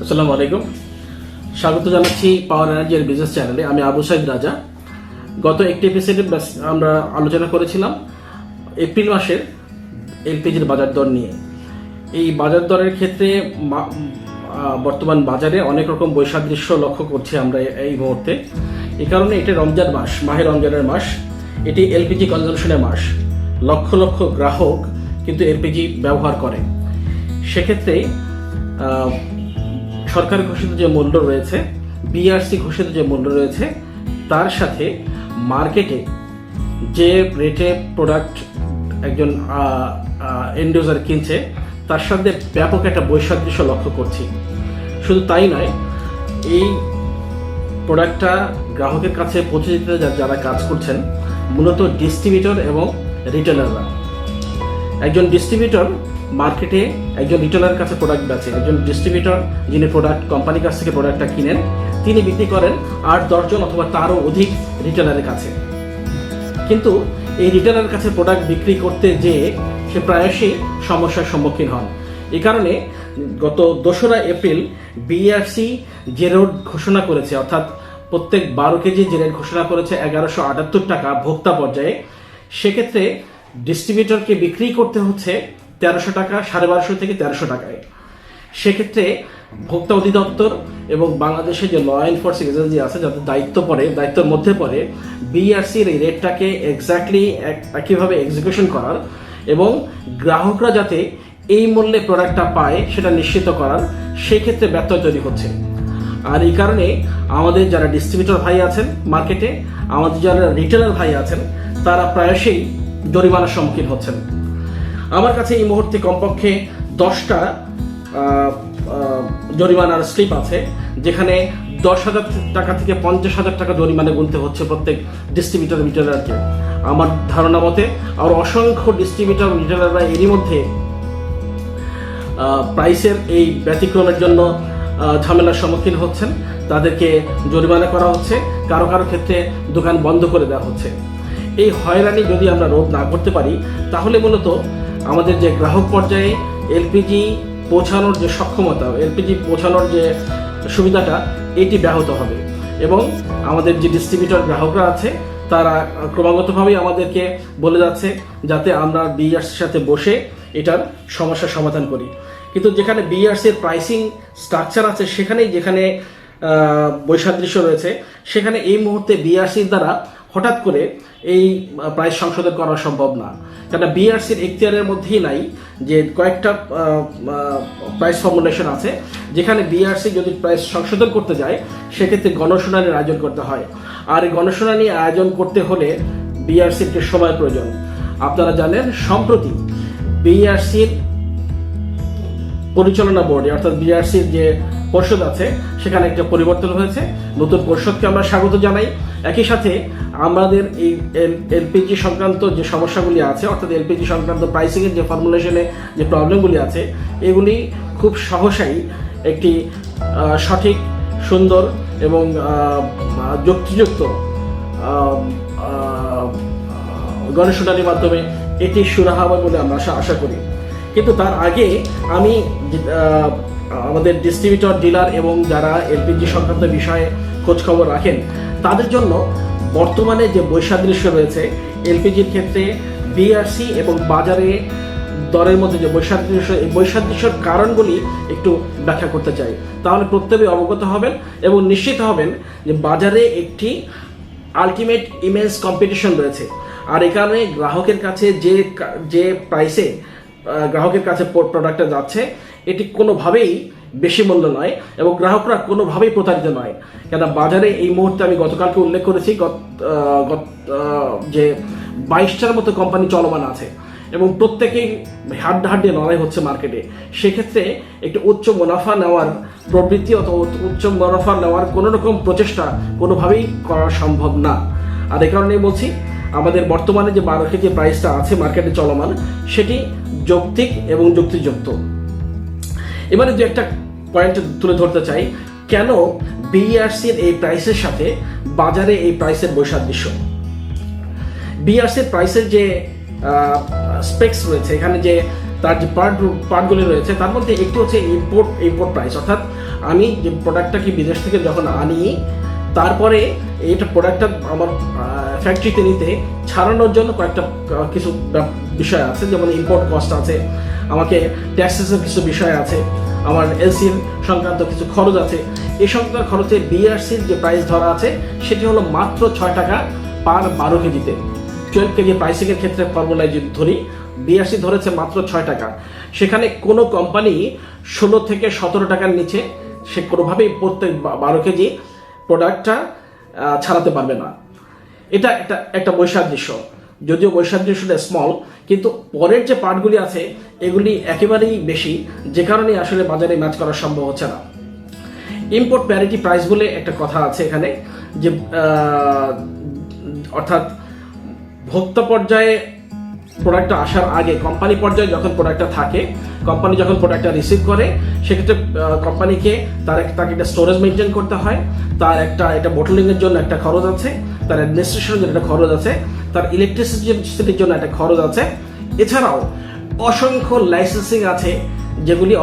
আসসালামু আলাইকুম, স্বাগত জানাচ্ছি পাওয়ার এনার্জির বিজনেস চ্যানেলে। আমি আবু সাইদ রাজা। গত একটি এপিসোডে আমরা আলোচনা করেছিলাম এপ্রিল মাসের এলপিজির বাজার দর নিয়ে। এই বাজার দরের ক্ষেত্রে বর্তমান বাজারে অনেক রকম বৈসাদৃশ্য লক্ষ্য করছি আমরা এই মুহূর্তে। এই কারণে এটা রমজান মাস, মাহে রমজানের মাস, এটি এলপিজি কনজামশনের মাস। লক্ষ লক্ষ গ্রাহক কিন্তু এলপিজি ব্যবহার করে। সেক্ষেত্রে সরকার ঘোষিত যে মূল্য রয়েছে, বিআরসি ঘোষিত যে মূল্য রয়েছে, তার সাথে মার্কেটে যে রেটে প্রোডাক্ট একজন এন্ড ইউজার কিনছে, তার সাথে ব্যাপক একটা বৈসাদৃশ্য লক্ষ্য করছি। শুধু তাই নয়, এই প্রোডাক্টটা গ্রাহকের কাছে পৌঁছে দিতে যারা কাজ করছেন, মূলত ডিস্ট্রিবিউটর এবং রিটেলাররা। একজন ডিস্ট্রিবিউটর মার্কেটে একজন রিটেলারের কাছে প্রোডাক্ট বেচে। একজন ডিস্ট্রিবিউটর যিনি প্রোডাক্ট কোম্পানির কাছ থেকে প্রোডাক্টটা কিনেন, তিনি বিক্রি করেন ৮-১০ জন অথবা তারও অধিক রিটেলারের কাছে। কিন্তু এই রিটেলারের কাছে প্রোডাক্ট বিক্রি করতে যেয়ে সে প্রায়শই সমস্যার সম্মুখীন হন। এই কারণে গত ২রা এপ্রিল বিআরসি যে রেট ঘোষণা করেছে, অর্থাৎ প্রত্যেক ১২ কেজি যে রেট ঘোষণা করেছে ১১৭৮ টাকা ভোক্তা পর্যায়ে, সেক্ষেত্রে ডিস্ট্রিবিউটরকে বিক্রি করতে হচ্ছে ১৩০০ টাকা, ১২৫০ থেকে ১৩০০ টাকায়। সেক্ষেত্রে ভোক্তা অধিদপ্তর এবং বাংলাদেশের যে ল এনফোর্সিং এজেন্সি আছে, যাদের দায়িত্বের মধ্যে পড়ে বিআরসির এই রেটটাকে এক্স্যাক্টলি একইভাবে এক্সিকিউশন করার এবং গ্রাহকরা যাতে এই মূল্যে প্রোডাক্টটা পায় সেটা নিশ্চিত করার, সেই ক্ষেত্রে ব্যত্যয় তৈরি হচ্ছে। আর এই কারণে আমাদের যারা ডিস্ট্রিবিউটর ভাই আছেন মার্কেটে, আমাদের যারা রিটেলার ভাই আছেন, তারা প্রায়শই জরিমানার সম্মুখীন হচ্ছেন। আমার কাছে এই মুহূর্তে কমপক্ষে 10টা জরিমানার স্লিপ আছে, যেখানে ১০,০০০ টাকা থেকে ৫০,০০০ টাকা জরিমানা গুনতে হচ্ছে প্রত্যেক ডিস্ট্রিবিউটর রিটেলারকে। আমার ধারণা মতে আর অসংখ্য ডিস্ট্রিবিউটর রিটেলাররা এরই মধ্যে প্রাইসের এই ব্যতিক্রমের জন্য ঝামেলার সম্মুখীন হচ্ছেন। তাদেরকে জরিমানা করা হচ্ছে, কারো কারো ক্ষেত্রে দোকান বন্ধ করে দেওয়া হচ্ছে। এই হয়রানি যদি আমরা রোধ না করতে পারি, তাহলে মূলত আমাদের যে গ্রাহক পর্যায়ে এলপিজি পৌঁছানোর যে সক্ষমতা, এলপিজি পৌঁছানোর যে সুবিধাটা, এটি ব্যাহত হবে। এবং আমাদের যে ডিস্ট্রিবিউটর গ্রাহকরা আছে, তারা ক্রমাগতভাবেই আমাদেরকে বলে যাচ্ছে যাতে আমরা বিআরসির সাথে বসে এটার সমস্যার সমাধান করি। কিন্তু যেখানে বিআরসির প্রাইসিং স্ট্রাকচার আছে, যেখানে বৈসাদৃশ্য রয়েছে, সেখানে এই মুহূর্তে বিআরসির দ্বারা হঠাৎ করে এই প্রাইস সংশোধন করা সম্ভব না। কেন বিআরসির এখতিয়ারের মধ্যেই নাই যে কয়েকটা প্রাইস ফর্মুলেশন আছে, যেখানে বিআরসি যদি প্রাইস সংশোধন করতে যায়, সেক্ষেত্রে গণশুনানির আয়োজন করতে হয়। আর এই গণশুনানি আয়োজন করতে হলে বিআরসির একটি সময় প্রয়োজন। আপনারা জানেন, সম্প্রতি বিআরসির পরিচালনা বোর্ডে, অর্থাৎ বিআরসির যে পরিষদ আছে, সেখানে একটা পরিবর্তন হয়েছে। নতুন পরিষদকে আমরা স্বাগত জানাই। একই সাথে আমাদের এই এলপিজি সংক্রান্ত যে সমস্যাগুলি আছে, অর্থাৎ এলপিজি সংক্রান্ত প্রাইসিংয়ের যে ফর্মুলেশনে যে প্রবলেমগুলি আছে, এগুলি খুব সহসাই একটি সঠিক, সুন্দর এবং যুক্তিযুক্ত গণশুনানির মাধ্যমে এটি সুরাহা হবে বলে আমরা আশা করি। কিন্তু তার আগে আমি আমাদের ডিস্ট্রিবিউটর, ডিলার এবং যারা এলপিজি সংক্রান্ত বিষয়ে খোঁজখবর রাখেন, তাদের জন্য বর্তমানে যে বৈসাদৃশ্য রয়েছে এলপিজির ক্ষেত্রে, বিআরসি এবং বাজারে দরের মধ্যে যে বৈসাদৃশ্য, এই বৈসাদৃশ্যের কারণগুলি একটু ব্যাখ্যা করতে চাই। তাহলে প্রত্যেকে অবগত হবেন এবং নিশ্চিত হবেন যে বাজারে একটি আলটিমেট ইমেন্স কম্পিটিশন রয়েছে। আর এই কারণে গ্রাহকের কাছে যে প্রাইসে গ্রাহকের কাছে প্রোডাক্টটা যাচ্ছে, এটি কোনোভাবেই বেশি মূল্য নয় এবং গ্রাহকরা কোনোভাবেই প্রতারিত নয়। কেন বাজারে এই মুহূর্তে আমি গতকালকে উল্লেখ করেছি যে 22টার মতো কোম্পানি চলমান আছে এবং প্রত্যেকেই হাড্ডাহাড্ডি লড়াই হচ্ছে মার্কেটে। সেক্ষেত্রে একটি উচ্চ মুনাফা নেওয়ার প্রবৃত্তি অথবা উচ্চ মুনাফা নেওয়ার কোনো রকম প্রচেষ্টা কোনোভাবেই করা সম্ভব না। আর এই কারণেই বলছি, আমাদের বর্তমানে যে 12 কেজি প্রাইসটা আছে মার্কেটে চলমান, সেটি যৌক্তিক এবং যুক্তিযুক্ত। এবারে যে একটা পয়েন্ট তুলে ধরতে চাই, কেন বিআরসির এই প্রাইসের সাথে বাজারে এই প্রাইসের বৈসাদৃশ্য। বিআরসির প্রাইসের যে স্পেক্স রয়েছে, এখানে যে তার যে পার্টগুলি রয়েছে তার মধ্যে একটি হচ্ছে ইম্পোর্ট প্রাইস, অর্থাৎ আমি যে প্রোডাক্টটাকে বিদেশ থেকে যখন আনি তারপরে এটা প্রোডাক্টটা আমার ফ্যাক্টরিতে নিতে ছাড়ানোর জন্য কয়েকটা কিছু বিষয় আছে, যেমন ইম্পোর্ট কস্ট আছে, আমাকে ট্যাক্সেসের কিছু বিষয় আছে, আমার এলসির সংক্রান্ত কিছু খরচ আছে। এই সংক্রান্ত খরচে বিআরসির যে প্রাইস ধরা আছে সেটি হলো মাত্র 6 টাকা পার 12 কেজিতে। 12 কেজি প্রাইসিংয়ের ক্ষেত্রে ফর্মুলায় যদি ধরি, বিআরসি ধরেছে মাত্র 6 টাকা। সেখানে কোনো কোম্পানি 16 থেকে 17 টাকার নিচে সে কোনোভাবেই প্রত্যেক 12 কেজি প্রোডাক্টটা ছাড়াতে পারবে না। এটা একটা বৈসাদৃশ্য, যদিও বৈসাদৃশ্যটা স্মল, কিন্তু পরের যে পার্টগুলি আছে এগুলি একেবারেই বেশি, যে কারণে আসলে বাজারে ম্যাচ করা সম্ভব হচ্ছে না। ইম্পোর্ট প্যারিটি প্রাইস বলে একটা কথা আছে এখানে, যে অর্থাৎ ভোক্তা পর্যায়ে প্রোডাক্টটা আসার আগে কোম্পানি পর্যায়ে যখন প্রোডাক্টটা থাকে, কোম্পানি যখন প্রোডাক্টটা রিসিভ করে সেক্ষেত্রে কোম্পানিকে তাকে একটা স্টোরেজ মেনটেন করতে হয়, তার এটা বোটলিংয়ের জন্য একটা খরচ আছে, তার অ্যাডমিনিস্ট্রেশনের জন্য একটা খরচ আছে, তার ইলেকট্রিসিটির জন্য একটা খরচ আছে। এছাড়াও অসংখ্য লাইসেন্সিং আছে যেগুলি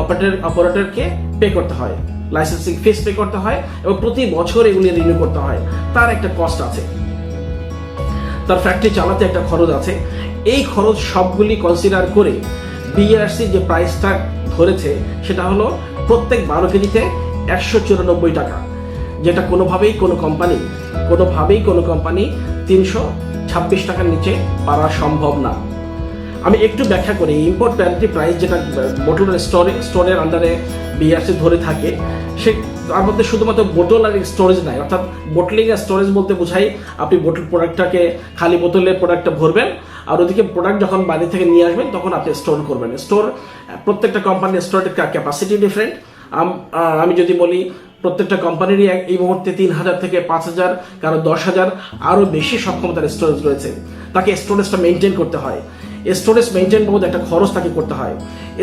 অপারেটরকে পে করতে হয়, লাইসেন্সিং ফিস পে করতে হয় এবং প্রতি বছর এগুলি রিনিউ করতে হয়, তার একটা কস্ট আছে, তার ফ্যাক্টরি চালাতে একটা খরচ আছে। এই খরচ সবগুলি কনসিডার করে বিআরসি যে প্রাইসটা ধরেছে সেটা হলো প্রত্যেক 12 কেজিতে 194 টাকা, যেটা কোনোভাবেই কোনো কোম্পানি 326 টাকার নিচে পারা সম্ভব না। আমি একটু ব্যাখ্যা করি। ইম্পোর্ট প্যারিটি প্রাইস যেটা বোটল স্টোরের আন্ডারে বিআরসি ধরে থাকে, সে তার মধ্যে শুধুমাত্র বোতল আর স্টোরেজ নাই, অর্থাৎ বোটলিং আর স্টোরেজ বলতে বোঝাই আপনি বোতল প্রোডাক্টটাকে খালি বোতলে প্রোডাক্টটা ভরবেন আর ওদিকে প্রোডাক্ট যখন বাইরে থেকে নিয়ে আসবেন তখন আপনি স্টোর করবেন। প্রত্যেকটা কোম্পানির স্টোরের ক্যাপাসিটি ডিফারেন্ট। আমি যদি বলি প্রত্যেকটা কোম্পানিরই এই মুহূর্তে 3,000 থেকে 5,000, কারো 10,000 আরও বেশি সক্ষমতার স্টোরেজ রয়েছে। তাকে স্টোরেজটা মেনটেন করতে হয়, স্টোরেজ মেনটেন বাবদ একটা খরচ তাকে করতে হয়।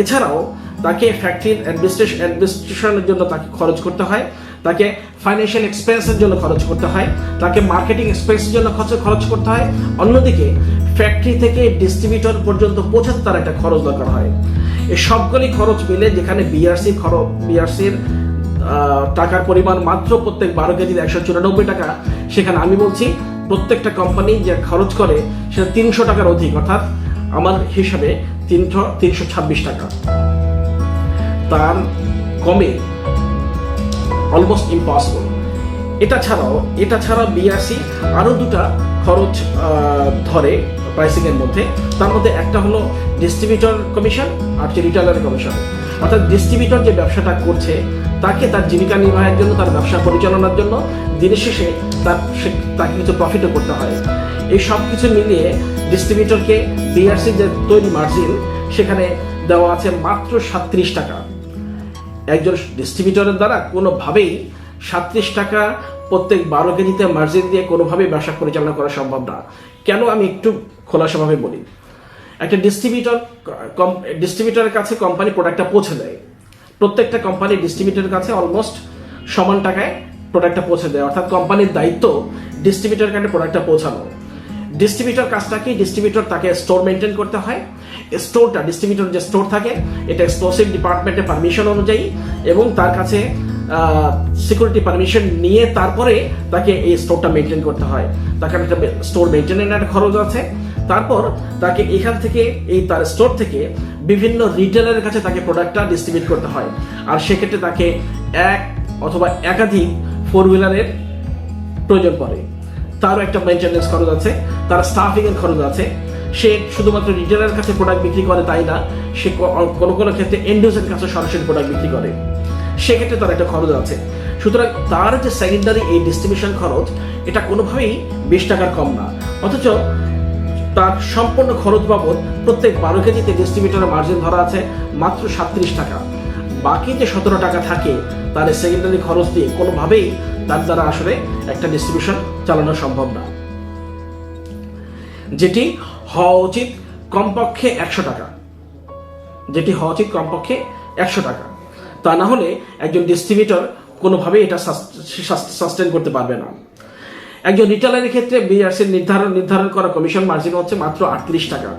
এছাড়াও তাকে ফ্যাক্টরির অ্যাডমিনিস্ট্রেশনের জন্য তাকে খরচ করতে হয়, তাকে ফাইন্যান্সিয়াল এক্সপেন্সের জন্য খরচ করতে হয়, তাকে মার্কেটিং এক্সপেন্সের জন্য খরচ করতে হয়। অন্যদিকে ফ্যাক্টরি থেকে ডিস্ট্রিবিউটর পর্যন্ত পৌঁছাতে তার একটা খরচ দরকার হয়। এই সবগুলি খরচ মিলে যেখানে বিআরসির টাকার পরিমাণ মাত্র প্রত্যেক 12 কেজিতে 194 টাকা, সেখানে আমি বলছি প্রত্যেকটা কোম্পানি যে খরচ করে সেটা 300 টাকার অধিক, অর্থাৎ আমার হিসাবে 326 টাকা। তার কমে অলমোস্ট ইম্পসিবল। এটা ছাড়াও বিআরসি আরও দুটা খরচ ধরে প্রাইসিং এর মধ্যে। তার মধ্যে একটা হলো ডিস্ট্রিবিউটর কমিশন আর রিটেলার কমিশন। অর্থাৎ ডিস্ট্রিবিউটর যে ব্যবসাটা করছে তাকে তার জীবিকা নির্বাহের জন্য, তার ব্যবসা পরিচালনার জন্য দিনের শেষে তাকে কিছু প্রফিটও করতে হয়। এই সব কিছু মিলিয়ে ডিস্ট্রিবিউটরকে বিআরসি যে তৈরি মার্জিন সেখানে দেওয়া আছে মাত্র 37 টাকা। একজন ডিস্ট্রিবিউটরের দ্বারা কোনোভাবেই 37 টাকা প্রত্যেক 12 কেজিতে মার্জিন দিয়ে কোনোভাবেই ব্যবসা পরিচালনা করা সম্ভব না। কেন আমি একটু খোলাসাভাবে বলি। একটা ডিস্ট্রিবিউটরের কাছে কোম্পানি প্রোডাক্টটা পৌঁছে দেয়, প্রত্যেকটা কোম্পানি ডিস্ট্রিবিউটরের কাছে অলমোস্ট সমান টাকায় প্রোডাক্টটা পৌঁছে দেয়, অর্থাৎ কোম্পানির দায়িত্ব ডিস্ট্রিবিউটর কাছে প্রোডাক্টটা পৌঁছানো। ডিস্ট্রিবিউটর কাজটা কি? ডিস্ট্রিবিউটর তাকে স্টোর মেনটেন করতে হয়। ডিস্ট্রিবিউটর যে স্টোর থাকে এটা এক্সক্লুসিভ ডিপার্টমেন্টের পারমিশন অনুযায়ী এবং তার কাছে সিকিউরিটি পারমিশন নিয়ে তারপরে তাকে এই স্টোরটা মেনটেন করতে হয়। তাকে একটা স্টোর মেনটেনের একটা খরচ আছে। তারপর তাকে এখান থেকে তার স্টোর থেকে বিভিন্ন রিটেলারের কাছে তাকে প্রোডাক্টটা ডিস্ট্রিবিউট করতে হয়। আর সেক্ষেত্রে তাকে এক অথবা একাধিক 4 হুইলারের প্রয়োজন পড়ে। তারও একটা মেনটেন্যান্স খরচ আছে, তার স্টাফিং এর খরচ আছে। সে শুধুমাত্র রিটেলারের কাছে প্রোডাক্ট বিক্রি করে তাই না, সে কোনো ক্ষেত্রে এন্ড ইউজারের কাছে সরাসরি প্রোডাক্ট বিক্রি করে, সেক্ষেত্রে তার একটা খরচ আছে। সুতরাং তার যে সেকেন্ডারি এই ডিস্ট্রিবিউশন খরচ এটা কোনোভাবেই 20 টাকার কম না, অথচ তার সম্পূর্ণ খরচ বাবদ প্রত্যেক 12 কেজিতে ডিস্ট্রিবিউটরের মার্জিন ধরা আছে মাত্র 37 টাকা। বাকি যে 17 টাকা থাকে তার সেকেন্ডারি খরচ দিয়ে কোনোভাবেই তার দ্বারা আসলে একটা ডিস্ট্রিবিউশন চালানো সম্ভব না, যেটি হওয়া উচিত কমপক্ষে 100 টাকা, তা না হলে একজন ডিস্ট্রিবিউটর কোনোভাবেই এটা সাস্টেন করতে পারবে না। একজন রিটেলারের ক্ষেত্রে বিআরসির নির্ধারণ করা কমিশন মার্জিন হচ্ছে মাত্র 38 টাকা।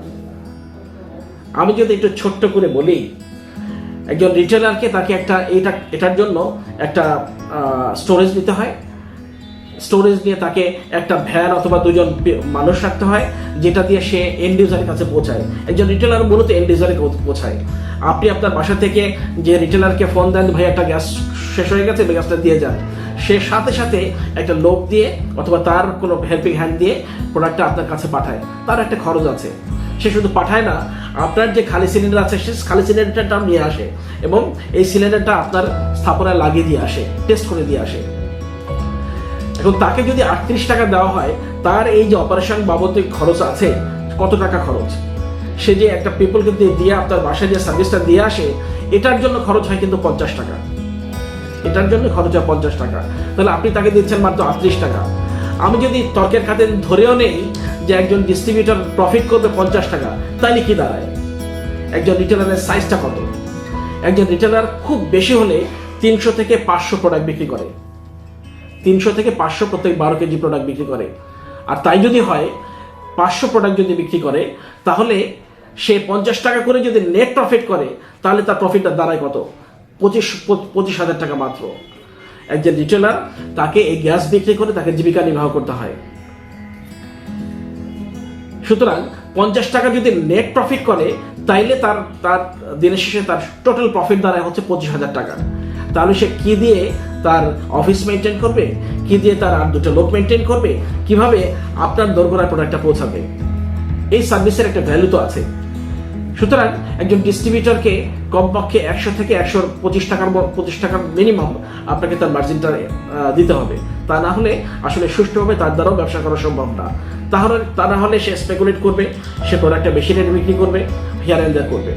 আমি যদি একটু ছোট্ট করে বলি, একজন রিটেলারকে তাকে এটার জন্য একটা স্টোরেজ নিতে হয়। স্টোরেজ নিয়ে তাকে একটা ভ্যান অথবা দুজন মানুষ রাখতে হয়, যেটা দিয়ে সে এন্ড ইউজারের কাছে পৌঁছায়। একজন রিটেলার মূলত এন্ড ইউজারের পৌঁছায়। আপনি আপনার বাসা থেকে যে রিটেলারকে ফোন দেন, ভাই একটা গ্যাস শেষ হয়ে গেছে, গ্যাসটা দিয়ে যান, সে সাথে সাথে একটা লোক দিয়ে অথবা তার কোনো হেল্পিং হ্যান্ড দিয়ে প্রোডাক্টটা আপনার কাছে পাঠায়। তার একটা খরচ আছে। সে শুধু পাঠায় না, আপনার যে খালি সিলিন্ডার আছে সে খালি সিলিন্ডারটাও নিয়ে আসে এবং এই সিলিন্ডারটা আপনার স্থাপনায় লাগিয়ে দিয়ে আসে, টেস্ট করে দিয়ে আসে। এখন তাকে যদি 38 টাকা দেওয়া হয়, তার এই যে অপারেশন বাবদ খরচ আছে, কত টাকা খরচ, সে যে একটা পিপলকে দিয়ে আপনার বাসায় যে সার্ভিসটা দিয়ে আসে, এটার জন্য খরচ হয় কিন্তু 50 টাকা। এটার জন্য খরচ হয় 50 টাকা। তাহলে আপনি তাকে দিচ্ছেন মাত্র 38 টাকা। আমি যদি তর্কের খাতে ধরেও নেই যে একজন ডিস্ট্রিবিউটর প্রফিট করবে 50 টাকা, তাহলে কি দাঁড়ায়? একজন রিটেলারের সাইজটা কত? একজন রিটেলার খুব বেশি হলে 300 থেকে 500 প্রোডাক্ট বিক্রি করে। 300 থেকে 500 প্রত্যেক 12 কেজি প্রোডাক্ট বিক্রি করে। আর তাই যদি হয় 500 প্রোডাক্ট যদি বিক্রি করে, তাহলে সে 50 টাকা করে যদি নেট প্রফিট করে, তাহলে তার প্রফিটটা দাঁড়ায় কত? 25,000 টাকা মাত্র। একজন রিটেলার, তাকে এই গ্যাস বিক্রি করে তাকে জীবিকা নির্বাহ করতে হয়। সুতরাং 50 টাকা যদি নেট প্রফিট করে, তাইলে তার দিনের শেষে তার টোটাল প্রফিট দাঁড়ায় হচ্ছে 25,000 টাকা। তাহলে সে কি দিয়ে তার অফিস মেনটেন করবে, কি দিয়ে তার আর দুটো লোক মেনটেন করবে, কিভাবে আপনার দোরগোড়ায় প্রোডাক্টটা পৌঁছাবে? এই সার্ভিসের একটা ভ্যালু তো আছে। সুতরাং একজন ডিস্ট্রিবিউটরকে কমপক্ষে 100 থেকে 125 টাকার মিনিমাম আপনাকে তার মার্জিনটা দিতে হবে। তা না হলে আসলে সুষ্ঠুভাবে তার দ্বারাও ব্যবসা করা সম্ভব না। তা না হলে সে স্পেকুলেট করবে, সে প্রোডাক্টটা বেশি রেটে বিক্রি করবে, হিয়ার এন্ড দেয়ার করবে।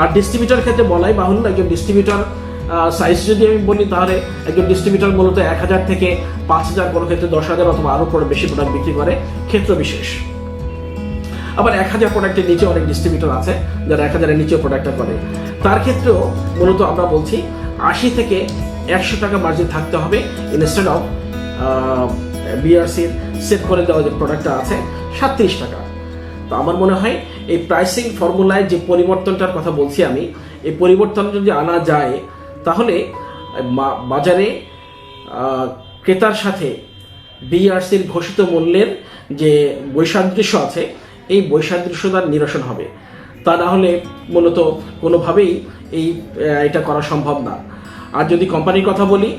আর ডিস্ট্রিবিউটর ক্ষেত্রে বলাই বাহুল্য, একজন ডিস্ট্রিবিউটর সাইজ যদি আমি বলি, তাহলে একজন ডিস্ট্রিবিউটর মূলত 1000 থেকে 5000, কোনো ক্ষেত্রে 10,000 অথবা আরো বেশি প্রোডাক্ট বিক্রি করে, ক্ষেত্র বিশেষ। আবার 1000 প্রোডাক্টের নিচে অনেক ডিস্ট্রিবিউটর আছে যারা 1000-এর নিচে প্রোডাক্টটা করে। তার ক্ষেত্রেও মূলত আমরা বলছি 80 থেকে 100 টাকা মার্জিন থাকতে হবে, ইনস্টেড অফ বিআরসির সেট করে দেওয়া যে প্রোডাক্টটা আছে 37 টাকা। তো আমার মনে হয় এই প্রাইসিং ফর্মুলায় যে পরিবর্তনটার কথা বলছি আমি, এই পরিবর্তন যদি আনা যায়, তাহলে বাজারে ক্রেতার সাথে বিআরসির ঘোষিত মূল্যের যে বৈসাদৃশ্য আছে, এই বৈসাদৃশ্যতার নিরসন হবে। তা না হলে মূলত কোনোভাবেই এটা করা সম্ভব না। আর যদি কোম্পানির কথা বলি,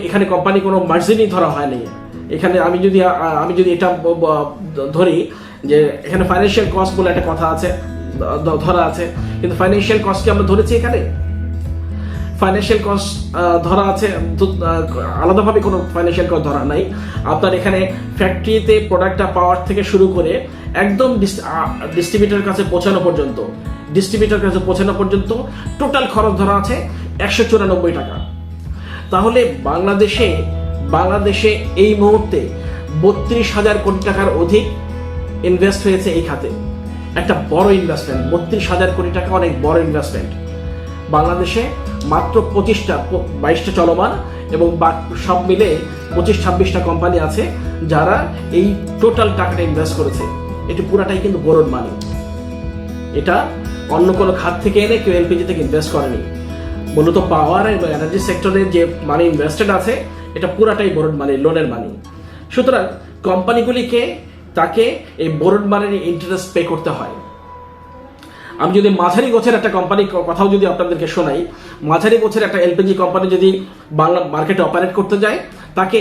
এখানে কোম্পানি কোনো মার্জিনই ধরা হয়নি। এখানে আমি যদি এটা ধরি যে এখানে ফাইন্যান্সিয়াল কস্ট বলে একটা কথা আছে, ধরা আছে, কিন্তু ফাইন্যান্সিয়াল কস্ট কি আমরা ধরেছি? এখানে ফাইন্যান্সিয়াল কস্ট ধরা আছে, আলাদাভাবে কোনো ফাইন্যান্সিয়াল কস্ট ধরা নাই। আপনার এখানে ফ্যাক্টরিতে প্রোডাক্টটা পাওয়ার থেকে শুরু করে একদম ডিস্ট্রিবিউটরের কাছে পৌঁছানো পর্যন্ত টোটাল খরচ ধরা আছে 194 টাকা। তাহলে বাংলাদেশে এই মুহূর্তে 32,000 কোটি টাকার অধিক ইনভেস্ট হয়েছে এই খাতে। একটা বড় ইনভেস্টমেন্ট, 32,000 কোটি টাকা অনেক বড় ইনভেস্টমেন্ট। বাংলাদেশে মাত্র 22টা চলমান এবং সব মিলে 25-26টা কোম্পানি আছে যারা এই টোটাল টাকাটা ইনভেস্ট করেছে। এটি পুরাটাই কিন্তু বোরড মানি। এটা অন্য কোনো খাত থেকে এনে কেউ এলপিজি থেকে ইনভেস্ট করেনি। মূলত পাওয়ার এবং এনার্জি সেক্টরে যে মানি ইনভেস্টেড আছে, এটা পুরাটাই বোরড মানি, লোনের মানি। সুতরাং কোম্পানিগুলিকে তাকে এই বোরড মানির ইন্টারেস্ট পে করতে হয়। আমি যদি মাঝারি গোছের একটা কোম্পানির কথাও যদি আপনাদেরকে শোনাই, মাঝারি গোছের একটা এলপিজি কোম্পানি যদি বাংলা মার্কেটে অপারেট করতে যায়, তাকে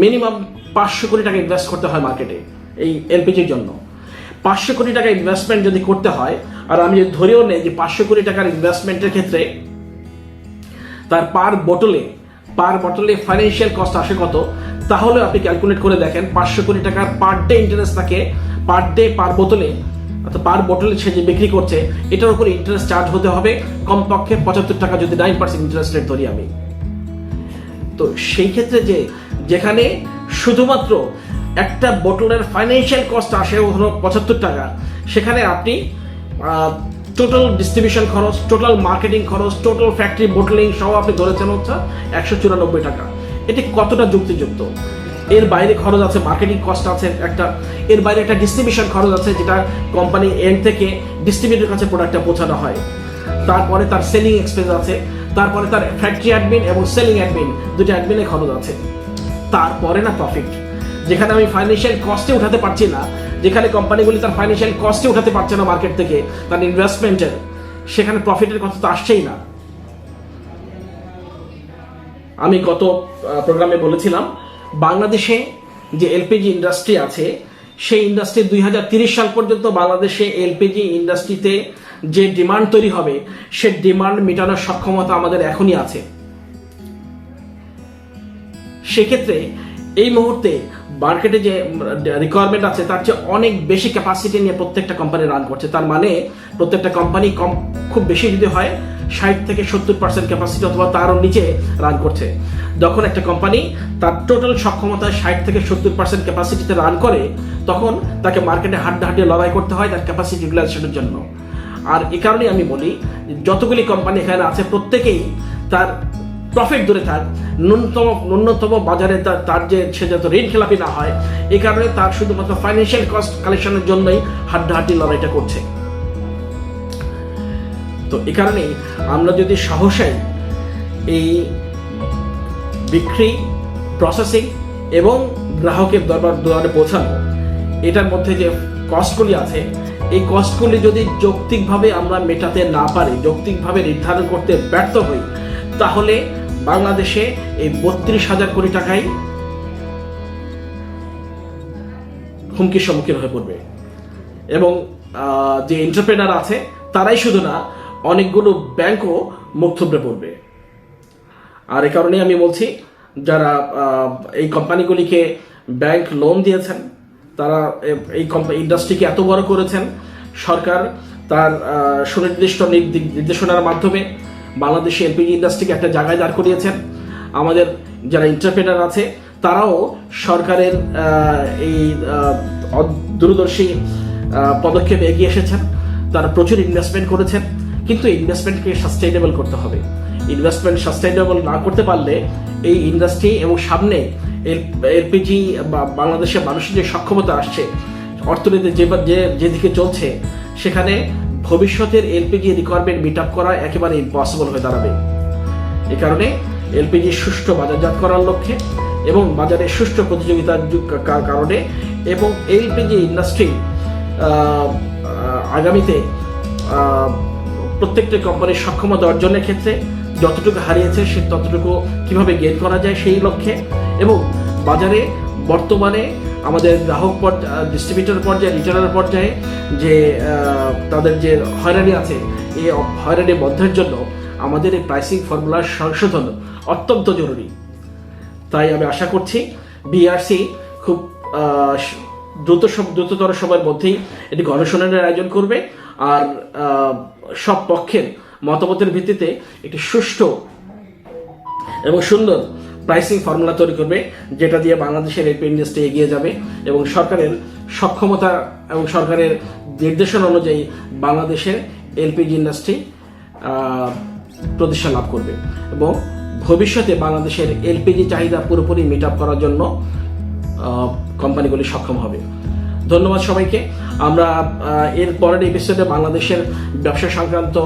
মিনিমাম 500 কোটি টাকা ইনভেস্ট করতে হয় মার্কেটে এই এলপিজির জন্য। 500 কোটি টাকা ইনভেস্টমেন্ট যদি করতে হয়, আর আমি যদি ধরেও নেই যে 500 কোটি টাকার ইনভেস্টমেন্টের ক্ষেত্রে তার পার বোতলে ফাইন্যান্সিয়াল কস্ট আসে কত, তাহলে আপনি ক্যালকুলেট করে দেখেন 500 কোটি টাকার পার ডে ইন্টারেস্ট থাকে, পার বোতলে সে যে বিক্রি করছে, এটার উপরে ইন্টারেস্ট চার্জ হতে হবে কমপক্ষে 75 টাকা, যদি 9% ইন্টারেস্ট রেট ধরি আমি। তো সেই ক্ষেত্রে যেখানে শুধুমাত্র একটা বোতলের ফাইন্যান্সিয়াল কস্ট আসে হলো 75 টাকা, সেখানে আপনি টোটাল ডিস্ট্রিবিউশন খরচ, টোটাল মার্কেটিং খরচ, টোটাল ফ্যাক্টরি বোটলিং সহ আপনি ধরেছেন হচ্ছে 194 টাকা। এটি কতটা যুক্তিযুক্ত? এর বাইরে খরচ আছে, মার্কেটিং কস্ট আছে একটা, এর বাইরে একটা ডিস্ট্রিবিউশন খরচ আছে যেটা কোম্পানি এন্ড থেকে ডিস্ট্রিবিউটরের কাছে প্রোডাক্টটা পৌঁছানো হয়। তারপরে তার সেলিং এক্সপেন্স আছে, তারপরে তার ফ্যাক্টরি অ্যাডমিন এবং সেলিং অ্যাডমিন, দুটো অ্যাডমিনের খরচ আছে। তারপরে না প্রফিট, যেখানে আমি ফাইন্যান্সিয়াল কস্টে উঠাতে পারছি না, যেখানে কোম্পানিগুলি তার ফাইন্যান্সিয়াল কস্টে উঠাতে পারছে না মার্কেট থেকে তার ইনভেস্টমেন্টের, সেখানে প্রফিটের কথা তো আসছেই না। আমি গত প্রোগ্রামে বলেছিলাম বাংলাদেশে যে এলপিজি ইন্ডাস্ট্রি আছে সেই ইন্ডাস্ট্রি 2030 সাল পর্যন্ত বাংলাদেশে এলপিজি ইন্ডাস্ট্রিতে যে ডিমান্ড তৈরি হবে সে ডিমান্ড মেটানোর সক্ষমতা আমাদের এখনই আছে। সেক্ষেত্রে এই মুহূর্তে মার্কেটে যে রিকোয়ারমেন্ট আছে তার চেয়ে অনেক বেশি ক্যাপাসিটি নিয়ে প্রত্যেকটা কোম্পানি রান করছে। তার মানে প্রত্যেকটা কোম্পানি খুব বেশি যদি হয় 60 থেকে 70% ক্যাপাসিটি অথবা তারও নিচে রান করছে। যখন একটা কোম্পানি তার টোটাল সক্ষমতা 60 থেকে 70% ক্যাপাসিটিতে রান করে তখন তাকে মার্কেটে হাড্ডাহাড্ডি লড়াই করতে হয় তার ক্যাপাসিটি ইউটিলাইজেশনের জন্য। আর এই কারণেই আমি বলি যতগুলি কোম্পানি এখানে আছে প্রত্যেকেই তার প্রফিট দূরে থাক, ন্যূনতম বাজারে তার যে সে যত ঋণ খেলাপি না হয়, এই কারণে তার শুধুমাত্র ফাইন্যান্সিয়াল কস্ট কালেকশনের জন্যই হাড্ডাহাড্ডি লড়াইটা করছে। তো এই কারণেই আমরা যদি সাহসাই এই বিক্রি, প্রসেসিং এবং গ্রাহকের দরবারে পৌঁছানো, এটার মধ্যে যে কস্টগুলি আছে এই কস্টগুলি যদি যৌক্তিকভাবে আমরা মেটাতে না পারি, যৌক্তিকভাবে নির্ধারণ করতে ব্যর্থ হই, তাহলে বাংলাদেশে এই 32,000 কোটি টাকাই হুমকির সম্মুখীন হয়ে পড়বে। এবং যে এন্টারপ্রেনার আছে তারাই শুধু না, অনেকগুলো ব্যাংকও মুখ থুবড়ে পড়বে। আর এই কারণেই আমি বলছি যারা এই কোম্পানিগুলিকে ব্যাংক লোন দিয়েছেন, তারা এই ইন্ডাস্ট্রিকে এত বড় করেছেন, সরকার তার সুনির্দিষ্ট নির্দেশনার মাধ্যমে বাংলাদেশে এলপিজি ইন্ডাস্ট্রিকে একটা জায়গায় দাঁড় করিয়েছেন। আমাদের যারা এন্টারপ্রেনার আছে তারাও সরকারের এই দূরদর্শী পদক্ষেপে এগিয়ে এসেছেন, তারা প্রচুর ইনভেস্টমেন্ট করেছেন। কিন্তু ইনভেস্টমেন্টকে সাস্টেইনেবল করতে হবে। ইনভেস্টমেন্ট সাস্টেইনেবল না করতে পারলে এই ইন্ডাস্ট্রি এবং সামনে এলপিজি বা বাংলাদেশের মানুষের যে সক্ষমতা আসছে, অর্থনীতি যেদিকে চলছে, সেখানে ভবিষ্যতের এলপিজি রিকোয়ারমেন্ট মিট আপ করা একেবারে ইম্পসিবল হয়ে দাঁড়াবে। এই কারণে এলপিজি সুষ্ঠু বাজারজাত করার লক্ষ্যে এবং বাজারে সুষ্ঠু প্রতিযোগিতার কারণে এবং এলপিজি ইন্ডাস্ট্রি আগামীতে প্রত্যেকটা কোম্পানির সক্ষমতা অর্জনের ক্ষেত্রে যতটুকু হারিয়েছে সে ততটুকু কিভাবে গেইন করা যায় সেই লক্ষ্যে, এবং বাজারে বর্তমানে আমাদের গ্রাহক ডিস্ট্রিবিউটর পর্যায়ে, রিটেলার পর্যায়ে যে তাদের যে হয়রানি আছে, এই হয়রানি বন্ধের জন্য আমাদের এই প্রাইসিং ফর্মুলার সংশোধন অত্যন্ত জরুরি। তাই আমি আশা করছি বিআরসি খুব দ্রুততর সময়ের মধ্যেই এটি গণশুনানির আয়োজন করবে আর সব পক্ষের মতামতের ভিত্তিতে একটি সুষ্ঠু এবং সুন্দর প্রাইসিং ফর্মুলা তৈরি করবে, যেটা দিয়ে বাংলাদেশের এলপি ইন্ডাস্ট্রি এগিয়ে যাবে এবং সরকারের সক্ষমতা এবং সরকারের নির্দেশনা অনুযায়ী বাংলাদেশের এলপিজি ইন্ডাস্ট্রি প্রতিষ্ঠা লাভ করবে এবং ভবিষ্যতে বাংলাদেশের এলপিজি চাহিদা পুরোপুরি মিট আপ করার জন্য কোম্পানিগুলি সক্ষম হবে। ধন্যবাদ সবাইকে। আমরা এর পরের এপিসোডে বাংলাদেশের ব্যবসা সংক্রান্ত,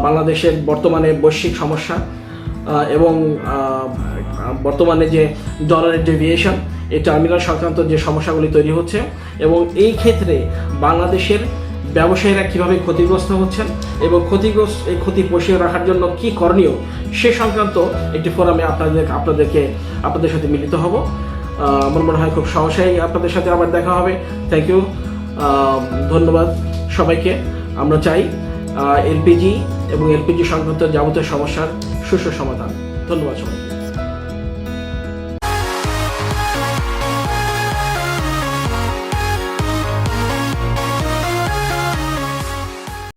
বাংলাদেশের বর্তমানে বৈশ্বিক সমস্যা এবং বর্তমানে যে ডলারের ডেভিয়েশন, এই টার্মিনাল সংক্রান্ত যে সমস্যাগুলি তৈরি হচ্ছে এবং এই ক্ষেত্রে বাংলাদেশের ব্যবসায়ীরা কীভাবে ক্ষতিগ্রস্ত হচ্ছেন এবং এই ক্ষতি পুষিয়ে রাখার জন্য কি করণীয় সে সংক্রান্ত একটি ফোরামে আপনাদের সাথে মিলিত হব। আমার মনে হয় খুব সহসাই আপনাদের সাথে আবার দেখা হবে। থ্যাংক ইউ, ধন্যবাদ সবাইকে। আমরা চাই এলপিজি এবং এলপিজি সংক্রান্ত যাবতীয় সমস্যার সুষ্ঠু সমাধান। ধন্যবাদ সবাই।